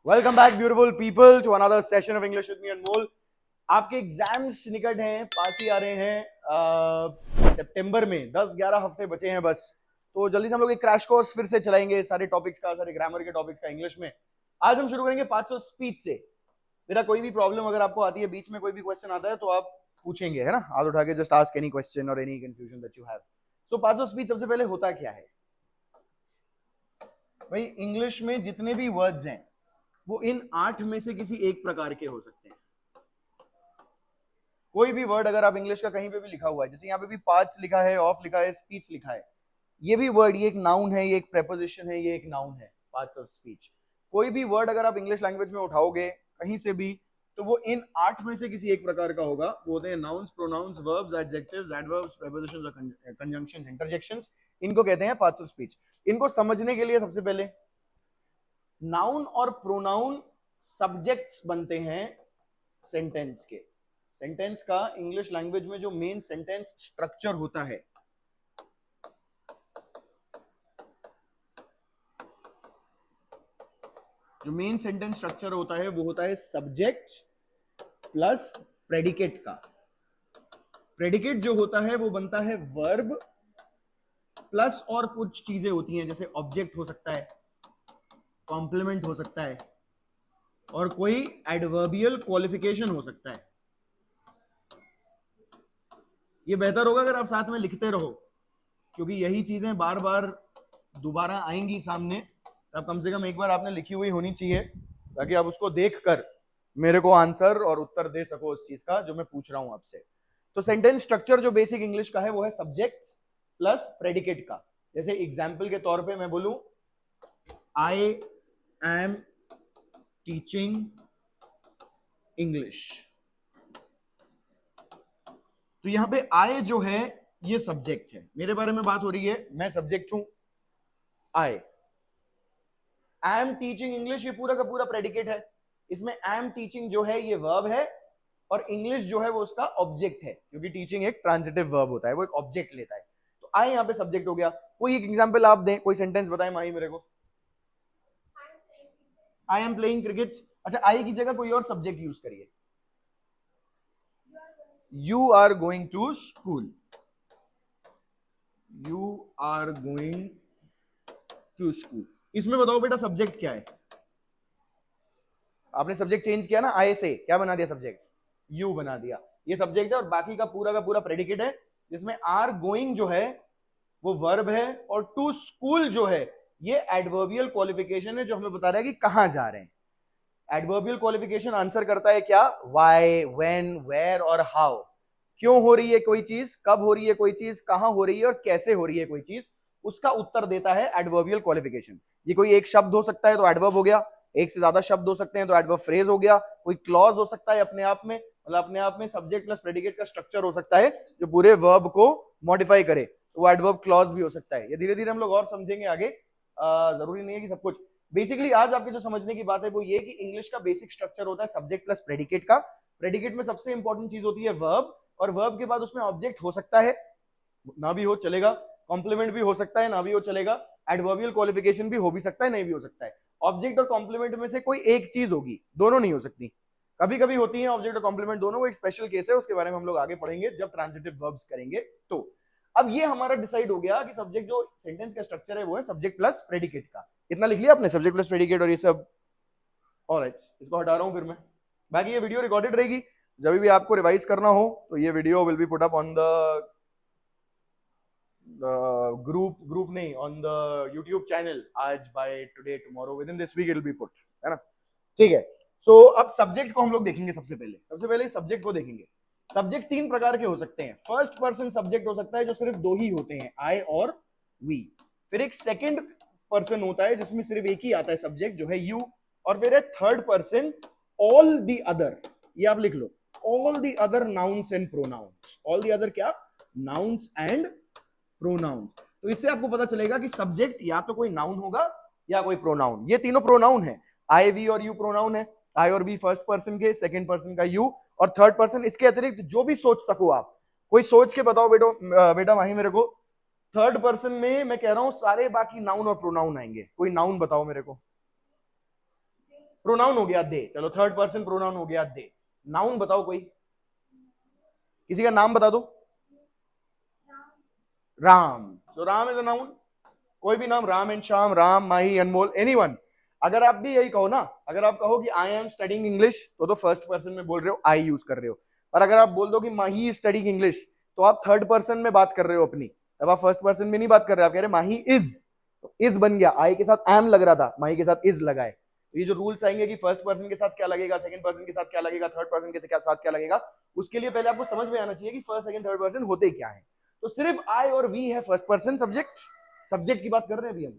Welcome back beautiful people to another session of English with me Anmol. आपके exams निकट हैं, पास ही आ रहे हैं सितंबर में। 10-11 हफ्ते बचे हैं बस। तो जल्दी से हम लोग एक क्रैश कोर्स फिर से चलाएंगे सारे टॉपिक्स का, सारे ग्रामर के टॉपिक्स का इंग्लिश में। आज हम शुरू करेंगे पार्ट्स ऑफ स्पीच से। मेरा कोई भी प्रॉब्लम अगर आपको आती है, बीच में कोई भी क्वेश्चन आता है तो आप पूछेंगे, है ना, हाथ उठा के जस्ट आस्क एनी क्वेश्चन और any confusion that you have. So parts of speech सबसे पहले होता क्या है भाई? इंग्लिश में जितने भी वर्ड्स हैं वो इन 8 में से किसी एक प्रकार के हो सकते हैं। कोई भी वर्ड अगर आप इंग्लिश का कहीं पे भी लिखा हुआ है, जैसे यहाँ पे भी पार्ट्स लिखा है, ऑफ लिखा है, स्पीच लिखा है, ये भी वर्ड, ये एक नाउन है, ये एक प्रेपोजिशन है, ये एक नाउन है, पार्ट्स ऑफ स्पीच। कोई भी वर्ड अगर आप इंग्लिश लैंग्वेज में उठाओगे कहीं से भी, तो वो इन 8 में से किसी एक प्रकार का होगा। वो होते हैं nouns, pronouns, verbs, adjectives, adverbs, prepositions और कंजंक्शंस, इंटरजेक्शंस। इनको कहते हैं पार्ट्स ऑफ स्पीच। इनको समझने के लिए सबसे पहले नाउन और प्रोनाउन सब्जेक्ट्स बनते हैं सेंटेंस के। सेंटेंस का इंग्लिश लैंग्वेज में जो मेन सेंटेंस स्ट्रक्चर होता है, जो मेन सेंटेंस स्ट्रक्चर होता है वो होता है सब्जेक्ट प्लस प्रेडिकेट का। प्रेडिकेट जो होता है वो बनता है वर्ब प्लस और कुछ चीजें होती हैं, जैसे ऑब्जेक्ट हो सकता है, कॉम्प्लीमेंट हो सकता है, और कोई एडवर्बियल क्वालिफिकेशन हो सकता है। ये बेहतर होगा अगर आप साथ में लिखते रहो, क्योंकि यही चीजें बार बार दोबारा आएंगी सामने। तब कम से कम एक बार आपने लिखी हुई होनी चाहिए, ताकि आप उसको देखकर मेरे को आंसर और उत्तर दे सको उस चीज का जो मैं पूछ रहा हूं आपसे। तो सेंटेंस स्ट्रक्चर जो बेसिक इंग्लिश का है वो है सब्जेक्ट प्लस प्रेडिकेट का। जैसे एग्जाम्पल के तौर पे मैं बोलूं, आई एम टीचिंग इंग्लिश, तो यहां पे आई जो है ये सब्जेक्ट है, मेरे बारे में बात हो रही है, मैं सब्जेक्ट हूं आई। एम टीचिंग इंग्लिश ये पूरा का पूरा प्रेडिकेट है। इसमें एम टीचिंग जो है ये वर्ब है, और इंग्लिश जो है वो उसका ऑब्जेक्ट है, क्योंकि टीचिंग एक ट्रांजिटिव वर्ब होता है, वो एक ऑब्जेक्ट लेता है। तो आई यहाँ पे सब्जेक्ट हो गया। कोई एक एग्जांपल आप दें, कोई सेंटेंस बताएं माही मेरे को। I am playing cricket. अच्छा, आई की जगह कोई और सब्जेक्ट यूज करिए। You are going to school, you are going to school. इसमें बताओ बेटा सब्जेक्ट क्या है? आपने सब्जेक्ट चेंज किया ना, आई से क्या बना दिया सब्जेक्ट? यू बना दिया। ये सब्जेक्ट है, और बाकी का पूरा प्रेडिकेट है, जिसमें आर गोइंग जो है वो वर्ब है, और टू स्कूल जो है ये एडवर्बियल क्वालिफिकेशन है, जो हमें बता रहा है कि कहां जा रहे हैं। एडवर्बियल क्वालिफिकेशन आंसर करता है क्या? व्हाई, व्हेन, वेयर और हाउ। क्यों हो रही है कोई चीज, कब हो रही है कोई चीज, कहां हो रही है और कैसे हो रही है कोई चीज, उसका उत्तर देता है एडवर्बियल क्वालिफिकेशन। ये कोई एक शब्द हो सकता है तो एडवर्ब हो गया, एक से ज्यादा शब्द हो सकते हैं तो एडवर्ब फ्रेज हो गया, कोई क्लॉज हो सकता है अपने आप में, मतलब अपने आप में सब्जेक्ट प्लस प्रेडिकेट का स्ट्रक्चर हो सकता है जो पूरे वर्ब को मॉडिफाई करे, तो वो एडवर्ब क्लॉज भी हो सकता है। ये धीरे धीरे हम लोग और समझेंगे आगे, जरूरी नहीं है कि सब कुछ। बेसिकली आज आपके जो समझने की बात है वो ये कि इंग्लिश का बेसिक स्ट्रक्चर होता है सब्जेक्ट प्लस प्रेडिकेट का। प्रेडिकेट में सबसे इंपॉर्टेंट चीज होती है वर्ब, और वर्ब के बाद उसमें ऑब्जेक्ट हो सकता है, ना भी हो चलेगा, कॉम्प्लीमेंट भी हो सकता है, ना भी हो चलेगा, एडवर्बियल क्वालिफिकेशन भी हो भी सकता है, नहीं भी हो सकता है। ऑब्जेक्ट और कॉम्प्लीमेंट में से कोई एक चीज होगी, दोनों नहीं हो सकती। कभी कभी होती है ऑब्जेक्ट और कॉम्प्लीमेंट दोनों, वो एक स्पेशल केस है, उसके बारे में हम लोग आगे पढ़ेंगे जब ट्रांजिटिव वर्ब्स करेंगे। तो अब ये हमारा डिसाइड हो गया कि सब्जेक्ट जो सेंटेंस का स्ट्रक्चर है वो है सब्जेक्ट प्लस प्रेडिकेट का। इतना लिख लिया आपने, सब्जेक्ट प्लस प्रेडिकेट और ये सब। ऑलराइट, इसको हटा रहा हूं फिर मैं। बाकी ये वीडियो रिकॉर्डेड रहेगी, जब भी आपको रिवाइज करना हो तो ये video will be put up on the group नहीं, ऑन द यूट्यूब चैनल आज, by today tomorrow, within this week it will be put, है ना? ठीक है। सो अब सब्जेक्ट को हम लोग देखेंगे। सबसे पहले सब्जेक्ट को देखेंगे। सब्जेक्ट 3 प्रकार के हो सकते हैं। फर्स्ट पर्सन सब्जेक्ट हो सकता है जो सिर्फ 2 ही होते हैं, आई और वी। फिर एक सेकंड पर्सन होता है जिसमें सिर्फ एक ही आता है सब्जेक्ट, जो है यू। और फिर है third person, all the other. ये आप लिख लो, all the other nouns and pronouns. All the other क्या? Nouns and pronouns. तो इससे आपको पता चलेगा कि सब्जेक्ट या तो कोई नाउन होगा या कोई प्रोनाउन। ये तीनों प्रोनाउन है, आई, वी और यू प्रोनाउन है। आई और वी फर्स्ट पर्सन के, सेकंड पर्सन का यू, और थर्ड पर्सन। इसके अतिरिक्त जो भी सोच सको आप, कोई सोच के बताओ बेटा माही मेरे को, थर्ड पर्सन में मैं कह रहा हूं सारे बाकी नाउन और प्रोनाउन आएंगे। कोई नाउन बताओ मेरे को, प्रोनाउन हो गया दे, चलो थर्ड पर्सन प्रोनाउन हो गया दे। नाउन बताओ कोई, किसी का नाम बता दो। Ram, so Ram is a noun. कोई भी नाम, Ram and Shyam, Ram, Mahi, Anmol, anyone. अगर आप भी यही कहो ना, अगर आप कहो कि आई एम स्टडिंग इंग्लिश, तो फर्स्ट पर्सन में बोल रहे हो, आई यूज कर रहे हो। और अगर आप बोल दो कि माही इज स्टडिंग इंग्लिश, तो आप थर्ड पर्सन में बात कर रहे हो अपनी, तब आप फर्स्ट पर्सन में नहीं बात कर रहे, आप कह रहे माही इज, तो इज बन गया, आई के साथ एम लग रहा था, माही के साथ इज लगा है। ये जो रूल्स आएंगे कि फर्स्ट पर्सन के साथ क्या लगेगा, सेकंड पर्सन के साथ क्या लगेगा, थर्ड पर्सन के साथ क्या लगेगा, उसके लिए पहले आपको समझ में आना चाहिए कि फर्स्ट सेकंड थर्ड पर्सन होते क्या है। तो सिर्फ आई और वी है फर्स्ट पर्सन सब्जेक्ट, सब्जेक्ट की बात कर रहे हैं अभी हम।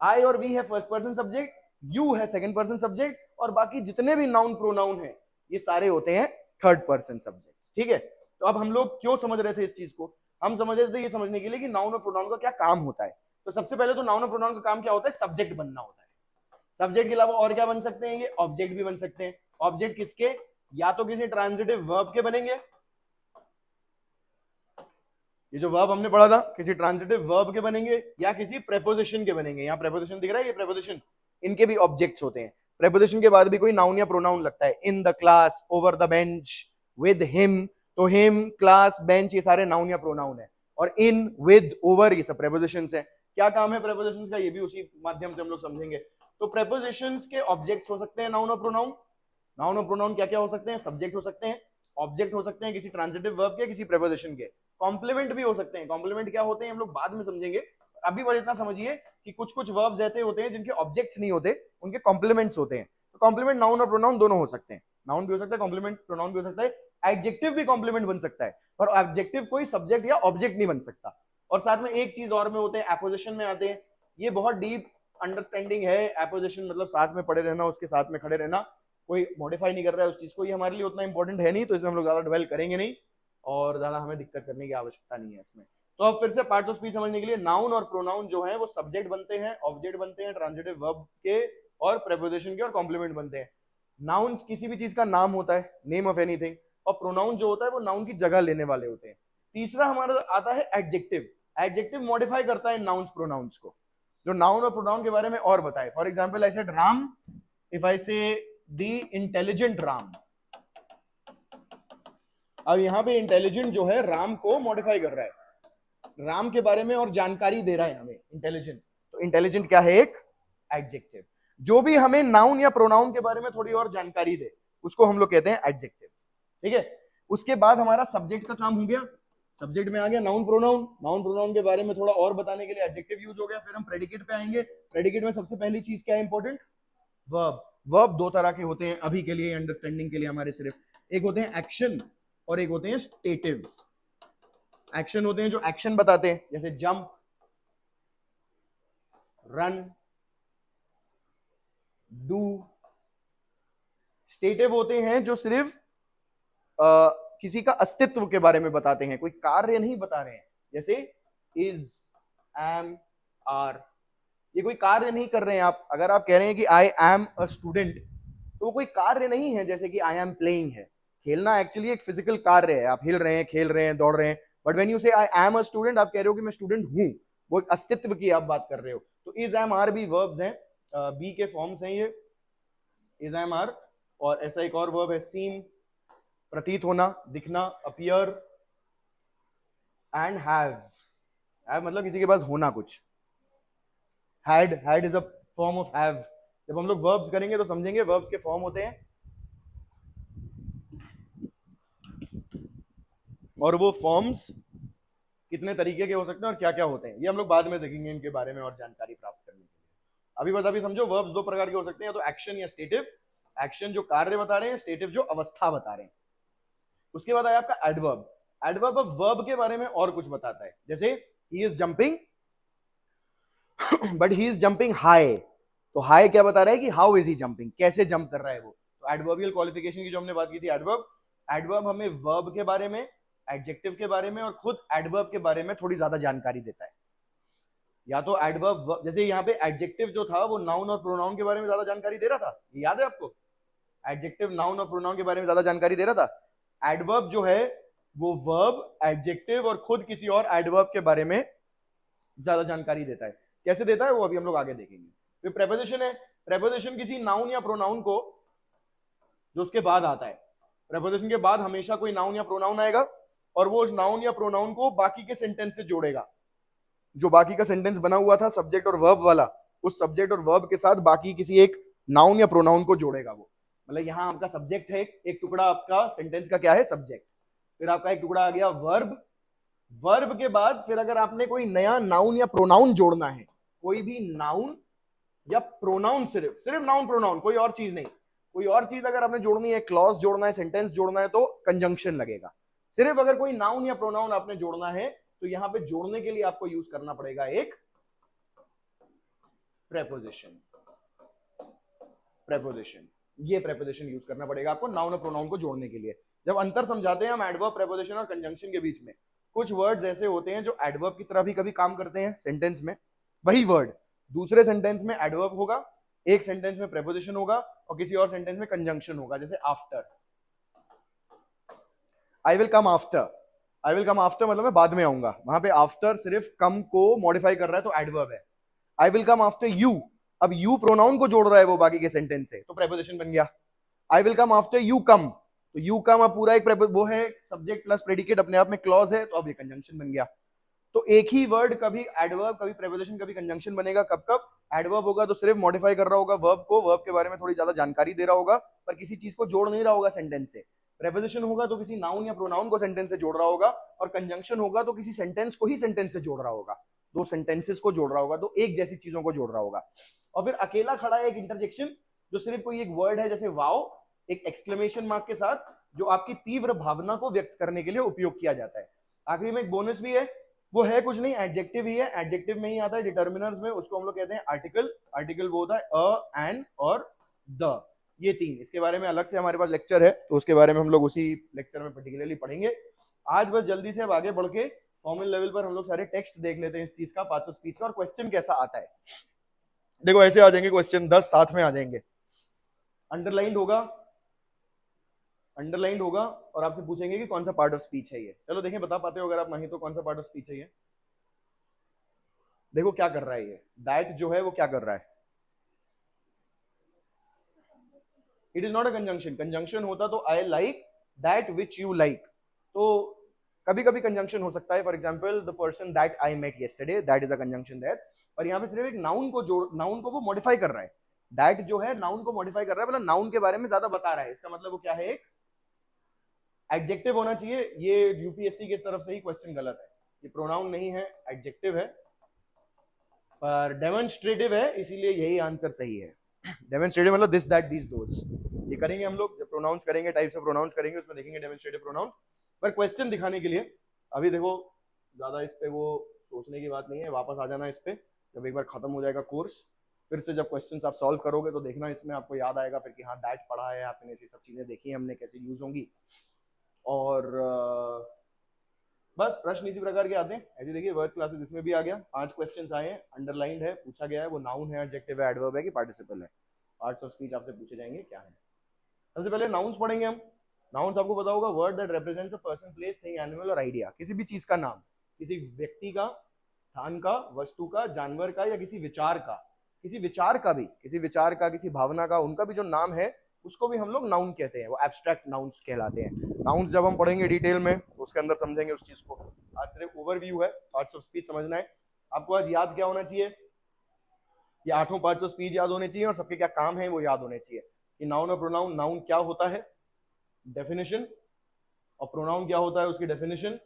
आई और वी है फर्स्ट पर्सन सब्जेक्ट, यू है सेकंड पर्सन सब्जेक्ट, और बाकी जितने भी नाउन प्रोनाउन है ये सारे होते हैं थर्ड पर्सन सब्जेक्ट। ठीक है, तो अब हम लोग क्यों समझ रहे थे इस चीज को, हम समझ रहे थे ये समझने के लिए कि नाउन और प्रोनाउन का क्या काम होता है। तो सबसे पहले तो नाउन और प्रोनाउन का काम क्या होता है, सब्जेक्ट बनना होता है। सब्जेक्ट के अलावा और क्या बन सकते हैं, ये ऑब्जेक्ट भी बन सकते हैं। ऑब्जेक्ट किसके, या तो किसी ट्रांजिटिव वर्ब के बनेंगे, ये जो वर्ब हमने पढ़ा था किसी ट्रांजिटिव वर्ब के बनेंगे, या किसी प्रेपोजिशन के बनेंगे। यहाँ प्रेपोजिशन दिख रहा है, ये प्रेपोजिशन, इनके भी ऑब्जेक्ट्स होते हैं। प्रेपोजिशन के बाद भी कोई नाउन या प्रोनाउन लगता है, in the class, over the bench, with him, तो हिम, क्लास, बेंच, ये सारे नाउन या प्रोनाउन है। और इन, विद, ओवर, ये सब प्रेपोजिशंस है। क्या काम है प्रेपोजिशंस का, ये भी उसी माध्यम से हम लोग समझेंगे। तो प्रेपोजिशंस के ऑब्जेक्ट्स हो सकते हैं नाउन और प्रोनाउन। नाउन और प्रोनाउन क्या क्या हो सकते हैं, सब्जेक्ट हो सकते हैं, ऑब्जेक्ट हो सकते हैं किसी ट्रांजिटिव वर्ब के, किसी प्रेपोजिशन के, कॉम्प्लीमेंट भी हो सकते हैं। कॉम्प्लीमेंट क्या होते हैं हम लोग बाद में समझेंगे, अभी बस इतना समझिए कि कुछ कुछ वर्ब्स ऐसे होते हैं जिनके ऑब्जेक्ट्स नहीं होते, उनके कॉम्प्लीमेंट्स होते हैं। तो कॉम्प्लीमेंट नाउन और प्रोनाउन दोनों हो सकते हैं, नाउन भी हो सकता है, कॉम्प्लीमेंट प्रोनाउन भी हो सकता है, एडजेक्टिव भी कॉम्प्लीमेंट बन सकता है, पर एडजेक्टिव कोई सब्जेक्ट या ऑब्जेक्ट नहीं बन सकता। और साथ में एक चीज और में होते हैं, एपोजिशन में आते हैं। ये बहुत डीप अंडरस्टैंडिंग है, एपोजिशन मतलब साथ में पड़े रहना, उसके साथ में खड़े रहना, कोई मॉडिफाई नहीं कर रहा है उस चीज को, ये हमारे लिए उतना इंपॉर्टेंट है नहीं, तो इसमें हम लोग ज्यादा डिवेल करेंगे नहीं, और ज्यादा हमें दिक्कत करने की आवश्यकता नहीं है इसमें। तो अब फिर से पार्ट्स ऑफ स्पीच समझने के लिए, नाउन और प्रोनाउन जो है वो सब्जेक्ट बनते हैं, ऑब्जेक्ट बनते हैं ट्रांजिटिव वर्ब के, और प्रेपोजिशन के, और कॉम्प्लीमेंट बनते हैं। नाउन किसी भी चीज का नाम होता है, नेम ऑफ एनीथिंग, और प्रोनाउन जो होता है वो नाउन की जगह लेने वाले होते हैं। तीसरा हमारा आता है एडजेक्टिव। एडजेक्टिव मॉडिफाई करता है नाउन्स प्रोनाउंस को, जो नाउन और प्रोनाउन के बारे में और बताए। For example I said Ram, if I से दी इंटेलिजेंट राम, अब यहां पे इंटेलिजेंट जो है राम को मॉडिफाई कर रहा है, राम के बारे में और जानकारी दे रहा है हमें इंटेलिजेंट। तो इंटेलिजेंट क्या है, एक एडजेक्टिव। जो भी हमें नाउन या प्रोनाउन के बारे में थोड़ी और जानकारी दे उसको हम लोग कहते हैं एडजेक्टिव। ठीक है, उसके बाद हमारा सब्जेक्ट का काम हो गया, सब्जेक्ट में आ गया नाउन प्रोनाउन। नाउन प्रोनाउन के बारे में थोड़ा और बताने के लिए एडजेक्टिव यूज हो गया। फिर हम प्रेडिकेट पे आएंगे। प्रेडिकेट में सबसे पहली चीज क्या है इंपॉर्टेंट, वर्ब। वर्ब दो तरह के होते हैं अभी के लिए, अंडरस्टैंडिंग के लिए हमारे, सिर्फ एक होते हैं एक्शन और एक होते हैं स्टेटिव। एक्शन होते हैं जो एक्शन बताते हैं, जैसे जंप, रन, डू। स्टेटिव होते हैं जो सिर्फ किसी का अस्तित्व के बारे में बताते हैं, कोई कार्य नहीं बता रहे हैं, जैसे इज, एम, आर, ये कोई कार्य नहीं कर रहे हैं आप। अगर आप कह रहे हैं कि आई एम अ स्टूडेंट, तो वो कोई कार्य नहीं है, जैसे कि आई एम प्लेइंग है। खेलना एक्चुअली एक फिजिकल कार्य है, आप हिल रहे हैं, खेल रहे हैं, दौड़ रहे हैं। बट व्हेन यू से आई एम अ स्टूडेंट, आप कह रहे हो कि मैं स्टूडेंट हूं, वो एक अस्तित्व की आप बात कर रहे हो। तो इज, एम, आर भी वर्ब्स हैं, बी के फॉर्म्स हैं ये, इज, एम, आर। और ऐसा एक और वर्ब है सीम, प्रतीत होना, दिखना, अपीयर, एंड हैव मतलब किसी के पास होना कुछ। Had is a form of have. जब हम लोग वर्ब्स करेंगे तो समझेंगे वर्ब्स के फॉर्म होते हैं, और वो फॉर्म्स कितने तरीके के हो सकते हैं और क्या क्या होते हैं, ये हम लोग बाद में देखेंगे इनके बारे में और जानकारी प्राप्त करने के लिए। अभी बता भी समझो, वर्ब्स दो प्रकार के हो सकते हैं, तो एक्शन या स्टेटिव। एक्शन जो कार्य बता रहे हैं, स्टेटिव जो अवस्था बता रहे हैं। उसके बाद आया आपका एडवर्ब। एडवर्ब अब वर्ब के बारे में और कुछ बताता है, जैसे he is jumping, but he is jumping high. तो हाई क्या बता रहा है कि हाउ इज ही जंपिंग, कैसे जंप कर रहा है वो। तो एडवर्बियल क्वालिफिकेशन की जो हमने बात की थी, एडवर्ब। एडवर्ब हमें वर्ब के बारे में, एडजेक्टिव के बारे में, और खुद एडवर्ब के बारे में थोड़ी ज्यादा जानकारी देता है। या तो एडवर्ब, जैसे यहाँ पे एडजेक्टिव जो था वो नाउन और प्रोनाउन के बारे में ज्यादा जानकारी दे रहा था, ये याद है आपको। एडजेक्टिव नाउन और प्रोनाउन के बारे में ज्यादा जानकारी दे रहा था। एडवर्ब जो है वो वर्ब, एडजेक्टिव और खुद किसी और एडवर्ब के बारे में ज्यादा जानकारी देता है। कैसे देता है वो अभी हम लोग आगे देखेंगे। फिर प्रेपोजिशन है। प्रेपोजिशन किसी नाउन या प्रोनाउन को जो उसके बाद आता है, प्रेपोजिशन के बाद हमेशा कोई नाउन या प्रोनाउन आएगा और वो उस नाउन या प्रोनाउन को बाकी के सेंटेंस से जोड़ेगा। जो बाकी का सेंटेंस बना हुआ था सब्जेक्ट और वर्ब वाला, उस सब्जेक्ट और वर्ब के साथ बाकी किसी एक नाउन या प्रोनाउन को जोड़ेगा वो। मतलब यहाँ आपका सब्जेक्ट है, एक टुकड़ा आपका सेंटेंस का क्या है, सब्जेक्ट, फिर आपका एक टुकड़ा आ गया वर्ब, वर्ब के बाद फिर अगर आपने कोई नया नाउन या प्रोनाउन जोड़ना है, कोई भी नाउन या प्रोनाउन, सिर्फ सिर्फ नाउन प्रोनाउन, कोई और चीज नहीं, कोई और चीज अगर आपने जोड़नी है, क्लॉज जोड़ना है, सेंटेंस जोड़ना है, तो कंजंक्शन लगेगा। सिर्फ अगर कोई नाउन या प्रोनाउन आपने जोड़ना है तो यहां पे जोड़ने के लिए आपको यूज करना पड़ेगा एक प्रेपोजिशन। प्रेपोजिशन, ये प्रेपोजिशन यूज करना पड़ेगा आपको नाउन और प्रोनाउन को जोड़ने के लिए। जब अंतर समझाते हैं हम एडवर्ब, प्रेपोजिशन और कंजंक्शन के बीच में, कुछ वर्ड्स ऐसे होते हैं जो एडवर्ब की तरह भी कभी काम करते हैं सेंटेंस में, वही वर्ड दूसरे सेंटेंस में एडवर्ब होगा, एक सेंटेंस में प्रेपोजिशन होगा और किसी और सेंटेंस में कंजंक्शन होगा। जैसे after, I will come after, I will come after मतलब मैं बाद में आऊंगा, वहां पे आफ्टर सिर्फ कम को मॉडिफाई कर रहा है तो एडवर्ब है। I will come after you, अब यू प्रोनाउन को जोड़ रहा है वो बाकी के सेंटेंस से, तो प्रेपोजिशन बन गया। I will come after you come, तो यू कम अब पूरा एक वो है सब्जेक्ट प्लस प्रेडिकेट, अपने आप में क्लॉज है, तो अब ये कंजंक्शन बन गया। तो एक ही वर्ड कभी एडवर्ब, कभी प्रेपोजिशन, कभी कंजंक्शन बनेगा। कब कब एडवर्ब होगा तो सिर्फ मॉडिफाई कर रहा होगा वर्ब को, वर्ब के बारे में थोड़ी ज्यादा जानकारी दे रहा होगा पर किसी चीज को जोड़ नहीं रहा होगा सेंटेंस से। प्रेपोजिशन होगा तो किसी नाउन या प्रोनाउन को सेंटेंस से जोड़ रहा होगा, और कंजंक्शन होगा तो किसी सेंटेंस को ही सेंटेंस से जोड़ रहा होगा, दो सेंटेंसेस को जोड़ रहा होगा, तो एक जैसी चीजों को जोड़ रहा होगा। और फिर अकेला खड़ा है एक इंटरजेक्शन, जो सिर्फ कोई एक वर्ड है, जैसे वाओ, एक एक्सक्लेमेशन मार्क के साथ, जो आपकी तीव्र भावना को व्यक्त करने के लिए उपयोग किया जाता है। आखिरी में एक बोनस भी है, वो है कुछ नहीं, एडजेक्टिव ही है, एडजेक्टिव में ही आता है डिटर्मिनर्स में, उसको हम लोग कहते हैं आर्टिकल। आर्टिकल वो होता है अ, एन और द, ये तीन। इसके बारे में अलग से हमारे पास लेक्चर है, तो उसके बारे में हम लोग उसी लेक्चर में पर्टिकुलरली पढ़ेंगे। आज बस जल्दी से अब आगे बढ़ के फॉर्मल लेवल पर हम लोग सारे टेक्स्ट देख लेते हैं इस चीज का, पार्ट्स ऑफ स्पीच का, और क्वेश्चन कैसा आता है। देखो ऐसे आ जाएंगे क्वेश्चन, 10 साथ में आ जाएंगे। अंडरलाइंड होगा, अंडरलाइंड होगा, और आपसे पूछेंगे कि कौन सा पार्ट ऑफ स्पीच है ये। चलो देखें, बता पाते हो अगर आप नहीं तो कौन सा पार्ट ऑफ स्पीच है ये। देखो क्या कर रहा है ये, दैट जो है वो क्या कर रहा है, it is not a conjunction. Conjunction होता तो I like that which you like, तो कभी कभी कंजंक्शन हो सकता है। For example the person that I met yesterday, that is a conjunction that. पर यहाँ पे सिर्फ एक नाउन को जोड़, नाउन को वो मॉडिफाई कर रहा है, दैट जो है नाउन को मॉडिफाई कर रहा है, मतलब नाउन के बारे में ज्यादा बता रहा है। इसका मतलब वो क्या है, एक एडजेक्टिव होना चाहिए। ये यूपीएससी की तरफ से ही क्वेश्चन गलत है, ये प्रोनाउन नहीं है, एडजेक्टिव है, पर डेमोन्स्ट्रेटिव है, इसीलिए यही आंसर सही है। डेमोन्स्ट्रेटिव मतलब दिस दैट दिस दोस, ये करेंगे हम लोग जब प्रोनाउंस करेंगे, टाइप्स ऑफ प्रोनाउंस करेंगे, उसमें देखेंगे डेमोन्स्ट्रेटिव प्रोनाउन। पर क्वेश्चन दिखाने के लिए अभी देखो ज्यादा इस पे वो सोचने की बात नहीं है, वापस आ जाना इस पे जब एक बार खत्म हो जाएगा कोर्स। फिर से जब क्वेश्चंस आप सॉल्व करोगे तो देखना इसमें आपको याद आएगा फिर कि हाँ दैट पढ़ा है आपने, ऐसी सब चीजें देखी हमने कैसे यूज होंगी। और बस प्रश्न इसी प्रकार के आते हैं। ऐसे देखिए वर्ड क्लासेस इसमें भी आ गया, 5 क्वेश्चंस आए हैं, अंडरलाइंड है, पूछा गया है वो नाउन है, एडजेक्टिव है, एडवर्ब है कि पार्टिसिपल है। पार्ट्स ऑफ स्पीच आपसे पूछे जाएंगे क्या है। सबसे पहले नाउन्स पढ़ेंगे हम। नाउन्स आपको पता होगा, word that represents a person, place, thing, animal और आइडिया। किसी भी चीज का नाम, किसी व्यक्ति का, स्थान का, वस्तु का, जानवर का, या किसी विचार का, किसी विचार का भी, किसी विचार का, किसी भावना का, उनका भी जो नाम है उसको भी हम लोग नाउन कहते हैं, वो एब्स्ट्रैक्ट नाउन्स कहलाते हैं। नाउन्स जब हम पढ़ेंगे डिटेल में उसके अंदर समझेंगे उस चीज को। आज सिर्फ ओवरव्यू है, पार्ट्स ऑफ स्पीच समझना है आपको। आज याद क्या होना चाहिए, ये 8 पार्ट्स ऑफ स्पीच याद होने चाहिए, और सबके क्या काम है वो याद होने चाहिए। कि नाउन और प्रोनाउन, नाउन क्या होता है, डेफिनेशन, और प्रोनाउन क्या होता है उसकी डेफिनेशन,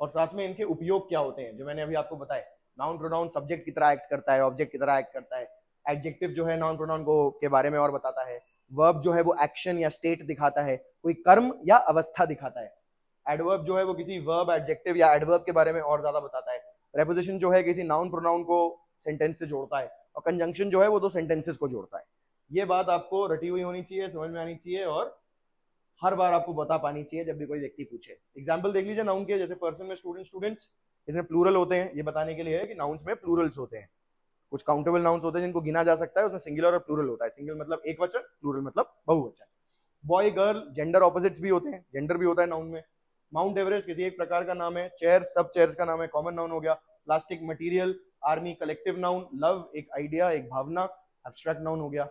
और साथ में इनके उपयोग क्या होते हैं जो मैंने अभी आपको बताया। नाउन प्रोनाउन सब्जेक्ट की तरह एक्ट करता है, ऑब्जेक्ट की तरह एक्ट करता है। एडजेक्टिव जो है नाउन प्रोनाउन को के बारे में और बताता है। वर्ब जो है वो एक्शन या स्टेट दिखाता है, कोई कर्म या अवस्था दिखाता है। एडवर्ब जो है वो किसी वर्ब, एडजेक्टिव या एडवर्ब के बारे में और ज्यादा बताता है। प्रेपोजिशन जो है किसी नाउन प्रोनाउन को सेंटेंस से जोड़ता है, और कंजंक्शन जो है वो दो सेंटेंसेस को जोड़ता है। ये बात आपको रटी हुई होनी चाहिए, समझ में आनी चाहिए, और हर बार आपको बता पानी चाहिए जब भी कोई व्यक्ति पूछे। एग्जाम्पल देख लीजिए नाउन के, जैसे पर्सन में स्टूडेंट, स्टूडेंट्स, इसमें प्लूरल होते हैं, ये बताने के लिए है कि नाउन्स में प्लूरल्स होते हैं। कुछ काउंटेबल नाउन्स होते हैं जिनको गिना जा सकता है, उसमें सिंगुलर और प्लूरल होता है। सिंगल मतलब एक वचन, प्लूरल मतलब बहुवचन। बॉय, गर्ल, जेंडर ऑपोजिट्स भी होते हैं, जेंडर भी होता है नाउन में। माउंट एवरेस्ट किसी एक प्रकार का नाम है। चेयर सब चेयर्स का नाम है, कॉमन नाउन हो गया। Plastic, material. Army collective noun. Love एक आइडिया, एक भावना। एब्स्ट्रैक्ट नाउन हो गया।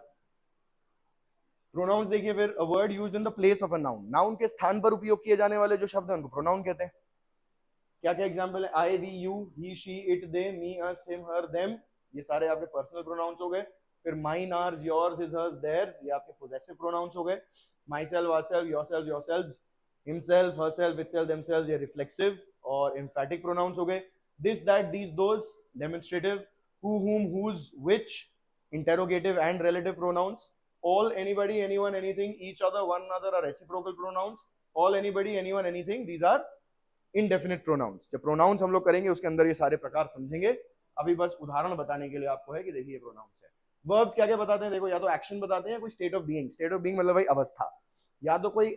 प्रोनाउंस देखिए फिर, a word used in the place of a noun, noun के स्थान पर उपयोग किए जाने वाले जो शब्द हैं उनको प्रोनाउन कहते हैं। क्या क्या एग्जांपल है? I, we, you, he, she, it, they, me, us, him, her, them, ये सारे आपके पर्सनल प्रोनाउंस हो गए। फिर mine, ours, yours, his, hers, theirs, ये आपके पोजेसिव प्रोनाउंस हो गए। Myself, ourself, yourself, yourselves, himself, herself, itself, themself, ये रिफ्लेक्सिव और एम्फैटिक प्रोनाउंस हो गए। This, that, these, those, demonstrative, who, whom, whose, which, interrogative and relative pronouns, all, anybody, anyone, anything, each other, one another are reciprocal pronouns, all, anybody, anyone, anything, these are indefinite pronouns। जब pronouns हम लोग करेंगे उसके अंदर ये सारे प्रकार समझेंगे। अभी बस उदाहरण बताने के लिए आपको है कि देखिए pronouns है। verbs क्या क्या बताते हैं? देखो, या तो एक्शन बताते हैं या कोई state of being. State of being मतलब भाई अवस्था, या तो कोई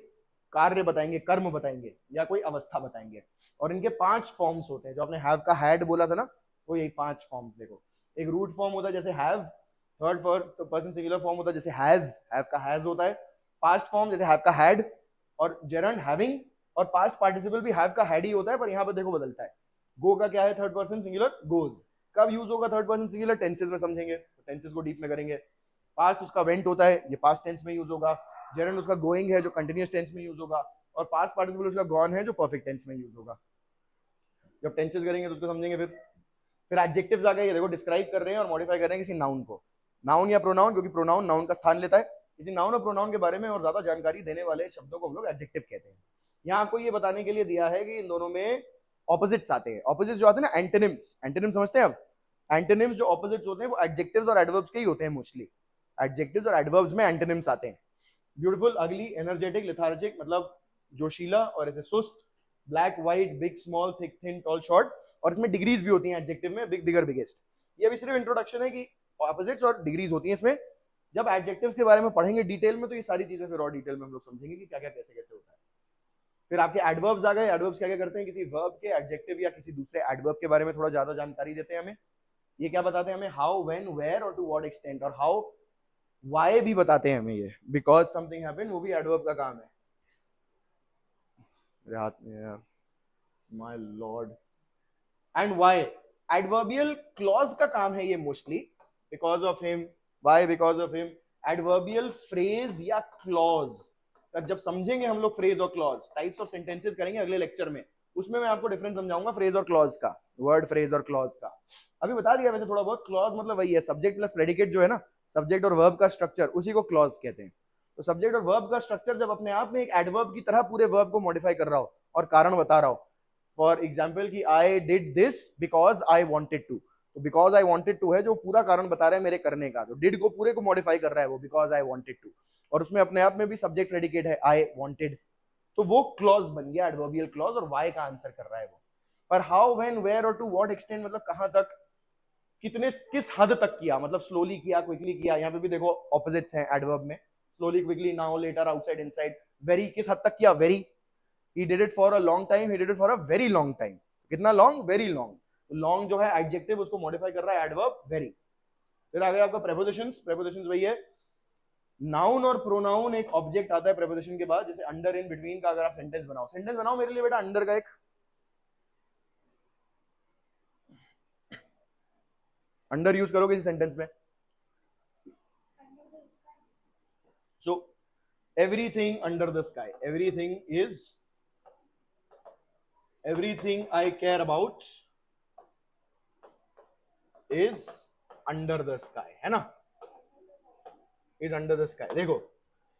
कार्य बताएंगे, कर्म बताएंगे, या कोई अवस्था बताएंगे। और इनके 5 फॉर्म्स होते हैं। जो आपने हैव का हैड बोला था ना, वो यही 5 फॉर्म्स। देखो, एक रूट फॉर्म होता है जैसे have, third person singular form होता है जैसे हैव का हैज होता है, पास्ट फॉर्म जैसे हैव का हैड और जेरंड हैविंग, और पास्ट पार्टिसिपल भी हैव का हैड ही होता है, पर यहाँ पर देखो बदलता है। गो का क्या है? Third person singular, goes. कब यूज होगा थर्ड पर्सन सिंगुलर? टेंसेस में समझेंगे, तो टेंसेस को डीप में करेंगे। पास्ट उसका वेंट होता है, ये पास्ट टेंस में यूज होगा। जेरंड उसका गोइंग है, जो कंटिन्यूअस टेंस में यूज होगा। और पास्ट पार्टिसिपल उसका गॉन है, जो परफेक्ट टेंस में यूज होगा। जब टेंसेस करेंगे तो उसको समझेंगे। फिर एडजेक्टिव्स आ गए, ये देखो डिस्क्राइब कर रहे हैं और मॉडिफाई कर रहे हैं किसी नाउन को। नाउन या प्रोनाउन, क्योंकि प्रोनाउन नाउन का स्थान लेता है। किसी नाउन और प्रोनाउन के बारे में और ज्यादा जानकारी देने वाले शब्दों को हम लोग एडजेक्टिव कहते हैं। यहाँ आपको ये बताने के लिए दिया है कि इन दोनों में ऑपोजिट्स आते हैं। ऑपोजिट्स जो आते हैं ना, एंटोनिम्स। एंटोनिम्स समझते हैं आप? एंटोनिम्स जो ऑपोजिट्स होते हैं वो एडजेक्टिव्स और एडवर्ब्स के ही होते हैं मोस्टली। एडजेक्टिव्स और एडवर्ब्स में एंटोनिम्स आते हैं। ब्यूटीफुल, अगली, एनर्जेटिक, लेथार्जिक मतलब जोशीला और ऐसे सुस्त। Black, white, big, small, thick, thin, tall, short. और इसमें डिग्रीज भी होती हैं एडजेक्टिव में, बिग, बिगर, बिगेस्ट। ये अभी सिर्फ इंट्रोडक्शन है कि ऑपोजिट्स और डिग्रीज होती हैं इसमें। जब एडजेक्टिव्स के बारे में पढ़ेंगे डिटेल में तो ये सारी चीजें फिर और डिटेल में हम लोग समझेंगे कि क्या क्या कैसे कैसे होता है। फिर आपके एडवर्ब्स आ गए। एडवर्ब्स क्या क्या करते हैं? किसी वर्ब के एडजेक्टिव या किसी दूसरे एडवर्ब के बारे में थोड़ा ज्यादा जानकारी देते हैं हमें। ये क्या बताते हैं हमें? हाउ, व्हेन, वेयर और टू व्हाट एक्सटेंट। और हाउ, व्हाई भी बताते हैं हमें। ये बिकॉज समथिंग हैपेंड, वो भी एडवर्ब का काम है। मेरे हाथ में यार, my Lord. And why, adverbial clause का काम है ये mostly. Because of him, why, because of him. Adverbial phrase या क्लॉज, जब समझेंगे हम लोग फ्रेज और क्लॉज, टाइप्स ऑफ सेंटेंसेस करेंगे अगले लेक्चर में, उसमें मैं आपको डिफरेंस समझाऊंगा फ्रेज और क्लॉज का, वर्ड फ्रेज और क्लॉज का। अभी बता दिया वैसे थोड़ा बहुत। क्लॉज मतलब वही है, सब्जेक्ट प्लस प्रेडिकेट जो है ना, सब्जेक्ट और वर्ब का स्ट्रक्चर, उसी को क्लॉज कहते हैं। तो सब्जेक्ट और वर्ब का स्ट्रक्चर जब अपने आप में एक एडवर्ब की तरह पूरे वर्ब को मॉडिफाई कर रहा हो और कारण बता रहा हो। फॉर एग्जाम्पल कि I did this because I wanted to, तो बिकॉज आई वॉन्टेड टू है जो पूरा कारण बता रहा है मेरे करने का, तो डिड को पूरे को मॉडिफाई कर रहा है वो, बिकॉज आई वॉन्टेड टू। और उसमें अपने आप में भी सब्जेक्ट प्रेडिकेट है, आई वॉन्टेड, तो वो क्लॉज बन गया एडवर्बियल क्लॉज, और वाई का आंसर कर रहा है वो। पर हाउ, व्हेन, वेयर और टू व्हाट एक्सटेंट मतलब कहां तक, कितने, किस हद तक किया, मतलब स्लोली किया, क्विकली किया। यहाँ पे भी देखो ऑपोजिट्स हैं एडवर्ब में, slowly, quickly, now, later, outside, inside. Very, किस हद तक किया? Very. he did it for a long time, he did it for a very long time। कितना लॉन्ग? Very long. लॉन्ग जो है एडजेक्टिव, उसको मॉडिफाई कर रहा है एडवर्ब वेरी। फिर आ गया आपका प्रेपोजिशंस। प्रेपोजिशंस वही है, नाउन और प्रोनाउन एक ऑब्जेक्ट आता है प्रेपोजिशन के बाद, जैसे अंडर, इन, बिटवीन का अगर आप सेंटेंस बनाओ, सेंटेंस बनाओ मेरे लिए बेटा अंडर का एक। अंडर यूज करो किसी सेंटेंस में। So everything under the sky, everything is, everything I care about is under the sky, है ना? is under the sky। देखो,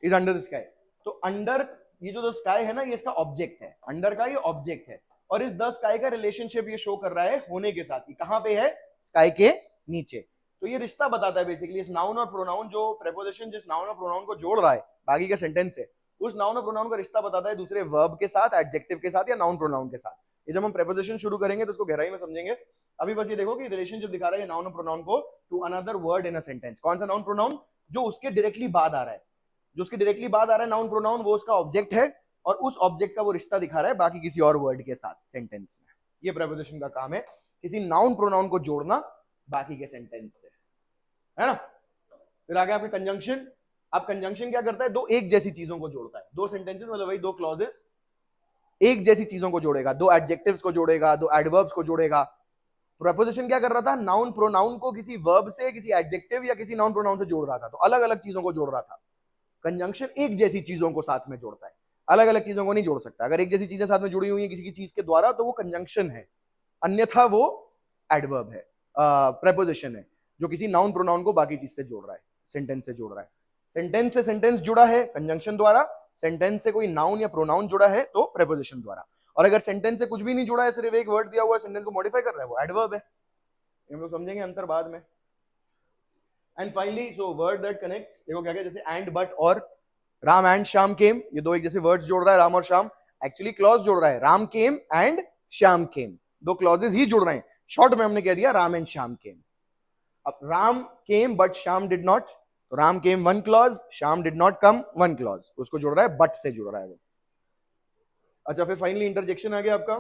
is under the sky, तो under, ये जो the sky है ना, ये इसका ऑब्जेक्ट है। अंडर का ये ऑब्जेक्ट है, और इस द स्काई का रिलेशनशिप ये शो कर रहा है होने के साथ ही। कहां पे है? स्काई के नीचे। तो ये रिश्ता बताता है बेसिकली इस नाउन और प्रोनाउन, जो प्रेपोजिशन जिस नाउन और प्रोनाउन को जोड़ रहा है बाकी का सेंटेंस है, उस नाउन और प्रोनाउन का रिश्ता बताता है दूसरे वर्ब के साथ, एडजेक्टिव के साथ या नाउन प्रोनाउन के साथ। ये जब हम प्रेपोजिशन शुरू करेंगे तो उसको गहराई में समझेंगे। अभी बस ये देखो कि रिलेशनशिप दिखा रहा है नाउन और प्रोनाउन को to another word in a sentence. कौन सा नाउन प्रोनाउन? जो उसके डायरेक्टली बाद आ रहा है, जो उसके डायरेक्टली बाद आ रहा है नाउन प्रोनाउन, वो उसका ऑब्जेक्ट है, और उस ऑब्जेक्ट का वो रिश्ता दिखा रहा है बाकी किसी और वर्ड के साथ सेंटेंस में। ये प्रेपोजिशन का काम है, किसी नाउन प्रोनाउन को जोड़ना बाकी के सेंटेंस से, है ना? फिर आगे आपके कंजंक्शन। अब कंजंक्शन क्या करता है? दो एक जैसी चीजों को जोड़ता है। दो सेंटेंसेस मतलब वही दो क्लॉजेस एक जैसी चीजों को जोड़ेगा, दो एडजेक्टिव्स को जोड़ेगा, दो एडवर्ब्स को जोड़ेगा। प्रेपोजिशन क्या कर रहा था, नाउन प्रोनाउन को किसी वर्ब से, किसी एडजेक्टिव या किसी नाउन प्रोनाउन से जोड़ रहा था, तो अलग अलग चीजों को जोड़ रहा था। कंजंक्शन एक जैसी चीजों को साथ में जोड़ता है, अलग अलग चीजों को नहीं जोड़ सकता। अगर एक जैसी चीजें साथ में जुड़ी हुई है किसी की चीज के द्वारा तो वो कंजंक्शन है, अन्यथा वो एडवर्ब है, प्रेपोजिशन है, जो किसी नाउन प्रोनाउन को बाकी चीज से जोड़ रहा है, सेंटेंस से जोड़ रहा है। सेंटेंस से सेंटेंस जुड़ा है कंजंक्शन द्वारा, सेंटेंस से कोई नाउन या प्रोनाउन जुड़ा है तो प्रेपोजिशन द्वारा। और अगर सेंटेंस से कुछ भी नहीं जुड़ा है, सिर्फ एक वर्ड दिया हुआ है, सेंटेंस को मॉडिफाई कर रहा है, वो एडवर्ब है। हम लोग समझेंगे अंतर बाद में। And finally so word that connects, देखो क्या क्या, जैसे एंड बट और, राम एंड श्याम केम, ये दो एक जैसे वर्ड्स जोड़ रहा है, राम और श्याम। एक्चुअली क्लॉज जोड़ रहा है, राम केम एंड श्याम केम, दो क्लॉजेस ही जोड़ रहे हैं। शॉर्ट में हमने कह दिया राम एंड श्याम केम। अब Ram came but Shyam did not, तो Ram came one clause, Shyam did not come one clause, उसको जोड़ रहा है बट से जोड़ रहा है वो। अच्छा, फिर फाइनली इंटरजेक्शन आ गया आपका।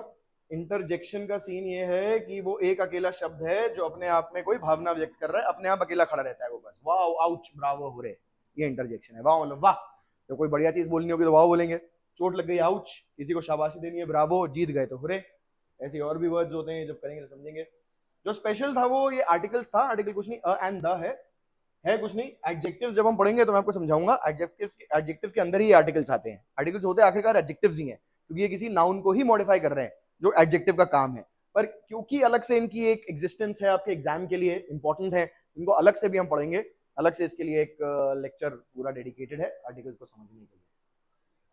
इंटरजेक्शन का सीन ये है कि वो एक अकेला शब्द है जो अपने आप में कोई भावना व्यक्त कर रहा है, अपने आप अकेला खड़ा रहता है वो, बस वाह आउच ब्रावो हुरे, ये इंटरजेक्शन है। वाह मतलब वाह, तो कोई बढ़िया चीज बोलनी होगी तो वाह बोलेंगे, चोट लग गई आउच, किसी को शाबाशी देनी है ब्रावो, जीत गए तो हुरे। ऐसे और भी वर्ड्स होते हैं, जब करेंगे तो समझेंगे। जो स्पेशल था वो ये आर्टिकल्स था, आर्टिकल कुछ नहीं, अ एंड द है कुछ नहीं। एडजेक्टिव्स जब हम पढ़ेंगे तो मैं आपको समझाऊंगा, एडजेक्टिव्स के अंदर ही आर्टिकल्स आते हैं। आर्टिकल्स होते हैं आखिरकार एडजेक्टिव्स ही हैं, क्योंकि ये किसी नाउन को ही मॉडिफाई कर रहे हैं, जो एडजेक्टिव का काम है। पर क्योंकि अलग से इनकी एक एग्जिस्टेंस है, आपके एग्जाम के लिए इंपॉर्टेंट है, इनको अलग से भी हम पढ़ेंगे, अलग से इसके लिए एक लेक्चर पूरा डेडिकेटेड है आर्टिकल्स को समझने के लिए।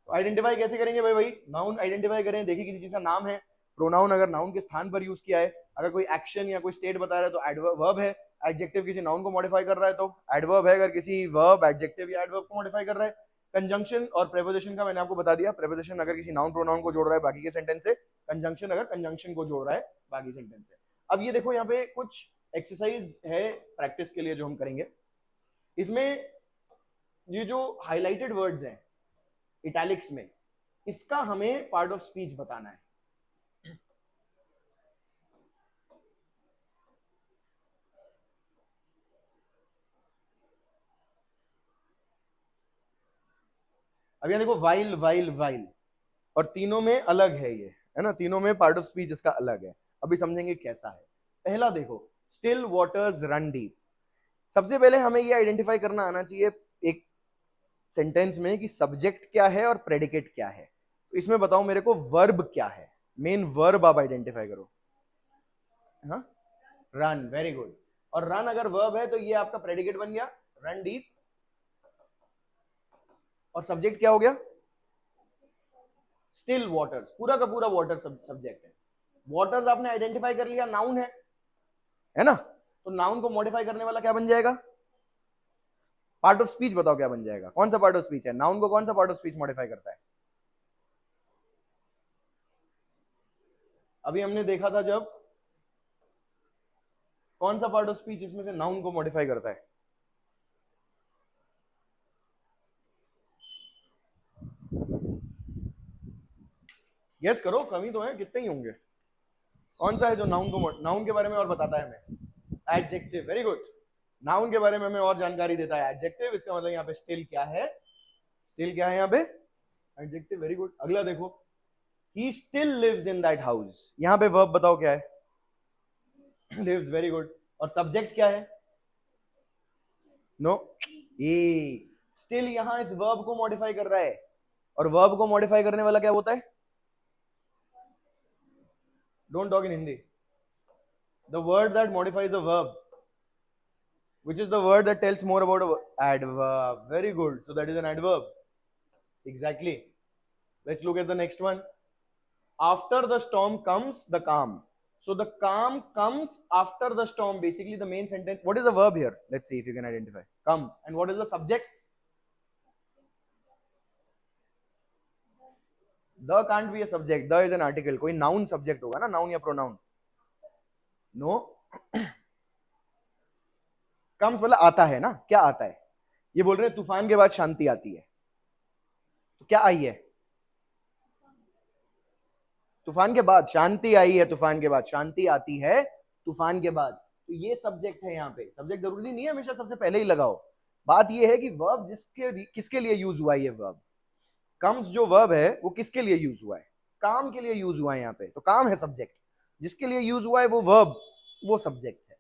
तो आइडेंटिफाई कैसे करेंगे भाई? भाई नाउन आइडेंटिफाई करें, देखिए किसी चीज का नाम है, प्रोनाउन अगर नाउन के स्थान पर यूज किया है, अगर कोई एक्शन या कोई स्टेट बता रहा है तो एडवर्ब है, एडजेक्टिव किसी नाउन को मॉडिफाई कर रहा है तो एडवर्ब है, अगर किसी वर्ब एडजेक्टिव या एडवर्ब को मॉडिफाई कर रहा है। कंजंक्शन और प्रेपोजिशन का मैंने आपको बता दिया, प्रेपोजिशन अगर किसी नाउन प्रोनाउन को जोड़ रहा है बाकी के सेंटेंस से, कंजंक्शन अगर कंजंक्शन को जोड़ रहा है बाकी सेंटेंस से। अब ये देखो यहाँ पे कुछ एक्सरसाइज है प्रैक्टिस के लिए जो हम करेंगे। इसमें ये जो हाईलाइटेड वर्ड्स हैं इटैलिक्स में, इसका हमें पार्ट ऑफ स्पीच बताना है। अब यहाँ देखो वाइल वाइल वाइल, और तीनों में अलग है ये, है ना, तीनों में पार्ट ऑफ स्पीच इसका अलग है। अभी समझेंगे कैसा है। पहला देखो, स्टिल वाटर्स रन डीप। सबसे पहले हमें ये आइडेंटिफाई करना आना चाहिए एक सेंटेंस में कि सब्जेक्ट क्या है और प्रेडिकेट क्या है। तो इसमें बताओ मेरे को वर्ब क्या है, मेन वर्ब आप आइडेंटिफाई करो। हाँ, रन, वेरी गुड। और रन अगर वर्ब है तो ये आपका प्रेडिकेट बन गया, रन डीप। और सब्जेक्ट क्या हो गया? स्टिल वाटर्स, पूरा का पूरा वाटर सब्जेक्ट है। वाटर्स आपने आइडेंटिफाई कर लिया, नाउन है ना, तो नाउन को मॉडिफाई करने वाला क्या बन जाएगा? पार्ट ऑफ स्पीच बताओ क्या बन जाएगा, कौन सा पार्ट ऑफ स्पीच है? नाउन को कौन सा पार्ट ऑफ स्पीच मॉडिफाई करता है? अभी हमने देखा था जब, कौन सा पार्ट ऑफ स्पीच इसमें से नाउन को मॉडिफाई करता है? गेस करो, कमी तो है, कितने ही होंगे। कौन सा है जो नाउन को, नाउन के बारे में और बताता है हमें? Adjective, very good. नाउन के बारे में हमें और जानकारी देता है एडजेक्टिव। इसका मतलब यहाँ पे स्टिल क्या है? स्टिल क्या है यहाँ पे? Adjective, very good. अगला देखो, he still lives in that house, यहाँ पे वर्ब बताओ क्या है? Lives, very good. और सब्जेक्ट क्या है? नो, ही। स्टिल यहां इस वर्ब को मॉडिफाई कर रहा है, और वर्ब को मॉडिफाई करने वाला क्या होता है? Don't talk in Hindi. The word that modifies a verb, which is the word that tells more about a adverb. Very good, so that is an adverb. Exactly. Let's look at the next one. After the storm comes the calm. So the calm comes after the storm, basically the main sentence. What is the verb here? Let's see if you can identify. Comes. And what is the subject? The can't be a subject. The is an article. कोई noun subject होगा ना, noun या pronoun. No. Comes मतलब आता है ना, क्या आता है? ये बोल रहे हैं तूफान के बाद शांति आती है, तो क्या आई है? तूफान के बाद शांति आई है, तूफान के बाद शांति आती है, तूफान के बाद। तो ये सब्जेक्ट है यहाँ पे। सब्जेक्ट जरूरी नहीं है हमेशा सबसे पहले ही लगाओ। बात ये है कि वर्ब जिसके किसके लिए यूज हुआ है, ये वर्ब कम्स जो वर्ब है वो किसके लिए यूज हुआ है? काम के लिए यूज हुआ है यहाँ पे, तो काम है सब्जेक्ट। जिसके लिए यूज हुआ है वो वर्ब, वो सब्जेक्ट है।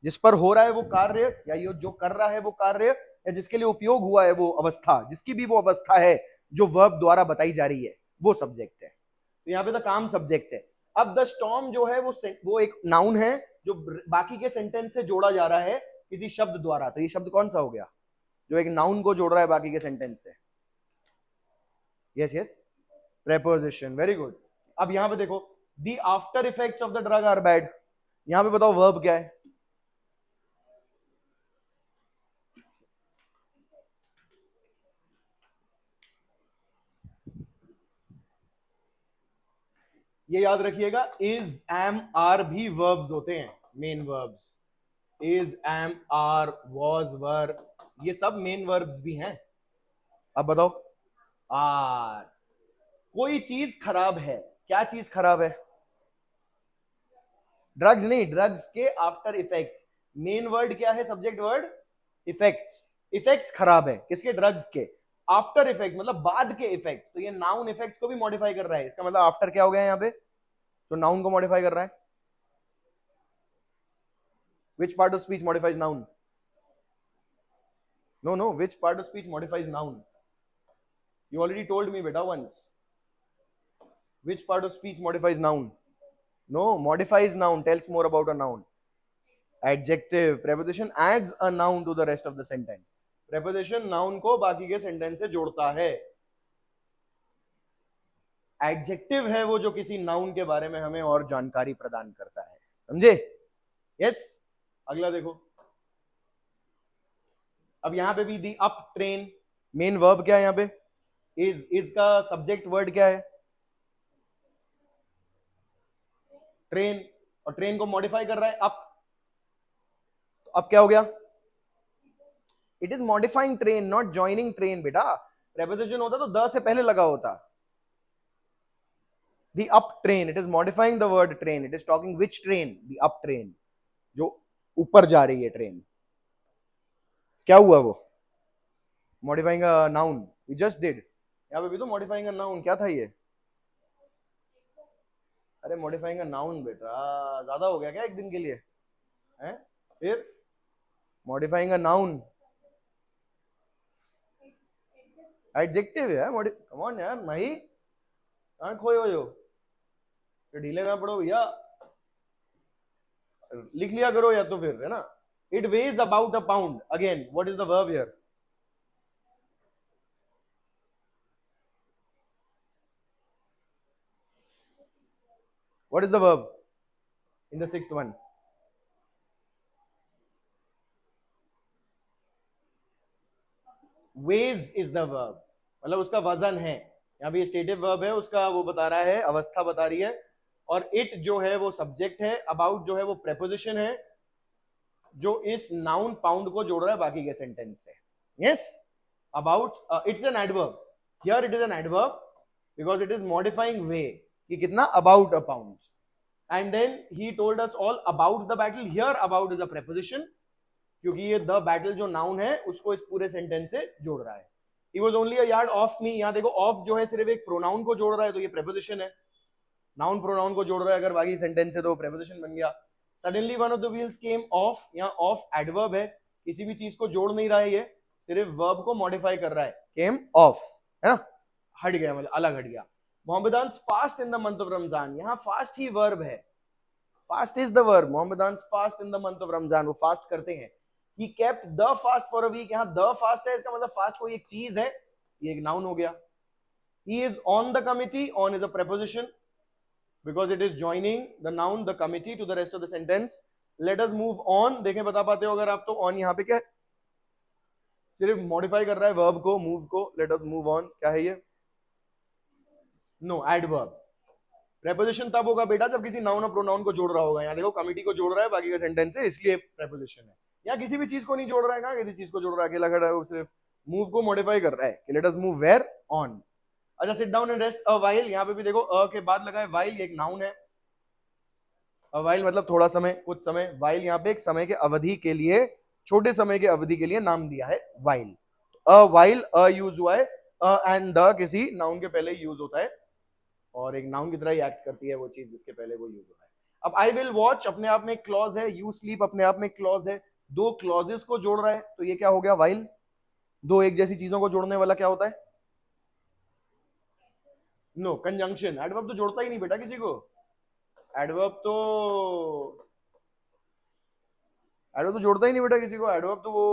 जिस पर हो रहा है वो कार्य, या ये जो कर रहा है वो कार्य, या जिसके लिए उपयोग हुआ है वो अवस्था, जिसकी भी वो अवस्था है जो वर्ब द्वारा बताई जा रही है, वो सब्जेक्ट है। तो यहाँ पे द काम सब्जेक्ट है। अब द स्टॉर्म जो है वो एक नाउन है जो बाकी के सेंटेंस से जोड़ा जा रहा है किसी शब्द द्वारा। तो ये शब्द कौन सा हो गया जो एक नाउन को जोड़ रहा है बाकी के सेंटेंस से? Yes yes, preposition, very good. अब यहां पे देखो, the after effects of the drug are bad. यहां पे बताओ वर्ब क्या है? ये याद रखिएगा, इज एम आर भी वर्ब्स होते हैं, main verbs. Is am are was were, ये सब मेन वर्ब्स भी हैं। अब बताओ, आर, कोई चीज खराब है, क्या चीज खराब है? ड्रग्स नहीं, ड्रग्स के आफ्टर इफेक्ट्स। मेन वर्ड क्या है? Subject word effects. इफेक्ट्स खराब है किसके? ड्रग्स के। आफ्टर इफेक्ट मतलब बाद के इफेक्ट्स, तो ये नाउन इफेक्ट्स को भी मॉडिफाई कर रहा है। इसका मतलब आफ्टर क्या हो गया यहाँ पे? तो नाउन को मॉडिफाई कर रहा है। Which part of speech modifies noun? No no, which part of speech modifies noun? You already told me बेटा once. Which part of speech modifies noun? No, modifies noun, tells more about a noun. Adjective, preposition adds a noun to the rest of the sentence. Preposition noun को बाकी के sentence से जोड़ता है। Adjective है वो जो किसी noun के बारे में हमें और जानकारी प्रदान करता है। समझे? Yes? अगला देखो, अब यहां पे भी दी अप ट्रेन, मेन वर्ब क्या है यहाँ पे? इज का सब्जेक्ट वर्ड क्या है? ट्रेन, और ट्रेन को मॉडिफाई कर रहा है अप। तो अब क्या हो गया? It is modifying train, not joining train बेटा। प्रेपोजिशन होता तो द से पहले लगा होता। The up train, it is modifying the word train, it is talking which train? The up train, जो ऊपर जा रही है ट्रेन। क्या हुआ वो? Modifying a noun, we just did. यहां पे भी तो मॉडिफाइंग अ नाउन, क्या था ये? अरे मॉडिफाइंग अ नाउन बेटा, ज्यादा हो गया क्या एक दिन के लिए? हैं? फिर मॉडिफाइंग अ नाउन एडजेक्टिव है। कम ऑन यार, नहीं कहां खोए हो? तो ढीले ना पड़ो भैया, लिख लिया करो या तो फिर, है ना। It weighs about a pound, again what is the verb here? What is the verb in the sixth one? Weighs is the verb, मतलब उसका वजन है। यहाँ पे स्टेटिव वर्ब है, उसका वो बता रहा है, अवस्था बता रही है। और इट जो है वो सब्जेक्ट है, अबाउट जो है वो प्रेपोजिशन है जो इस नाउन पाउंड को जोड़ रहा है बाकी के सेंटेंस से। Yes, about it's an adverb, here it is an adverb because it is modifying weigh, कि कितना? About a pound. And then he told us all about the battle, here about is a preposition, क्योंकि ये the battle जो noun है उसको इस पूरे sentence से जोड़ रहा है। He was only a yard off me, यहाँ देखो ऑफ जो है सिर्फ एक प्रोनाउन को जोड़ रहा है, तो ये प्रेपोजिशन है। नाउन प्रोनाउन को जोड़ रहा है अगर बाकी सेंटेंस से, तो प्रेपोजिशन बन गया। Suddenly one of the wheels came of, यहाँ ऑफ एडवर्ब है, किसी भी चीज को जोड़ नहीं रहा है, ये सिर्फ वर्ब को मॉडिफाई कर रहा है। केम ऑफ, है ना, हट गया, मतलब अलग हट गया। Mohammedan fast in the month of Ramzan, यहाँ फास्ट ही वर्ब है, fast is the verb. Mohammedan fast in the month of Ramzan, वो फास्ट करते हैं। He kept the fast for a week, यहाँ the fast है, इसका मतलब फास्ट कोई एक चीज है, ये एक नाउन हो गया। He is on the committee, on is a preposition because it is joining the noun the committee to the rest of the sentence. Let us move on, देखें बता पाते हो अगर आप तो। on यहाँ पे क्या है? सिर्फ मॉडिफाई कर रहा है वर्ब को, मूव को। लेट अस मूव ऑन, क्या है ये? No, adverb. प्रेपोजिशन तब होगा बेटा जब किसी नाउन और प्रोनाउन को जोड़ रहा होगा। यहाँ देखो कमिटी को जोड़ रहा है बाकी का सेंटेंस है, इसलिए प्रेपोजिशन है। यहाँ किसी भी चीज को नहीं जोड़ रहा है, कहाँ किसी चीज को जोड़ रहा है? अकेला खड़ा है, वो सिर्फ मूव को मॉडिफाई कर रहा है कि let us move where? On. अच्छा, sit down and rest a while, यहाँ पे भी देखो अ के बाद लगा है व्हाइल, एक नाउन है। अ व्हाइल मतलब थोड़ा समय, कुछ समय। व्हाइल यहाँ पे एक समय के अवधि के लिए, छोटे समय के अवधि के लिए नाम दिया है while. A while, a use हुआ है, अ एंड द किसी नाउन के पहले यूज होता है, और एक नाउन की तरह ही एक्ट करती है वो चीज जिसके पहले वो यूज होता है। अब आई विल वॉच अपने आप में एक क्लॉज है, यू स्लीप अपने आप में एक क्लॉज है, दो क्लॉजेस को जोड़ रहा है, तो ये क्या हो गया व्हाइल। दो एक जैसी चीजों को जोड़ने वाला क्या होता है? No, conjunction. एडवर्ब तो जोड़ता ही नहीं बेटा किसी को। एडवर्ब तो एडवर्ब तो जोड़ता ही नहीं बेटा किसी को। एडवर्ब तो वो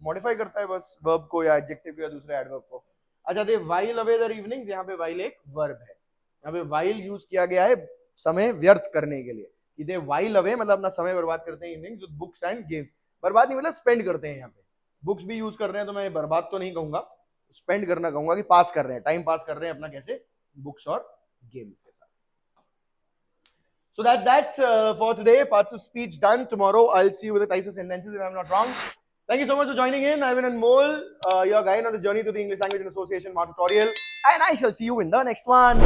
मॉडिफाई करता है बस वर्ब को या एडजेक्टिव को या दूसरे एडवर्ब को। अच्छा, दे वाइल अवे देयर इवनिंग्स, यहाँ पे वाइल एक वर्ब है। यहाँ पे वाइल यूज किया गया है समय व्यर्थ करने के लिए, कि दे वाइल अवे मतलब अपना समय बर्बाद करते हैं evenings with books and games. बर्बाद नहीं मतलब स्पेंड करते हैं। यहाँ पे बुक्स भी यूज कर रहे हैं, तो मैं बर्बाद तो नहीं कहूंगा, स्पेंड करना कहूंगा, कि पास कर रहे हैं, टाइम पास कर रहे हैं अपना, कैसे? बुक्स और गेम्स के साथ। So that's that for today. Parts of speech done. Tomorrow I'll see you with the types of sentences if I'm not wrong. Thank you so much for joining in. I've been Anmol, your guide on the journey to the English Language and Association Mark tutorial, and I shall see you in the next one.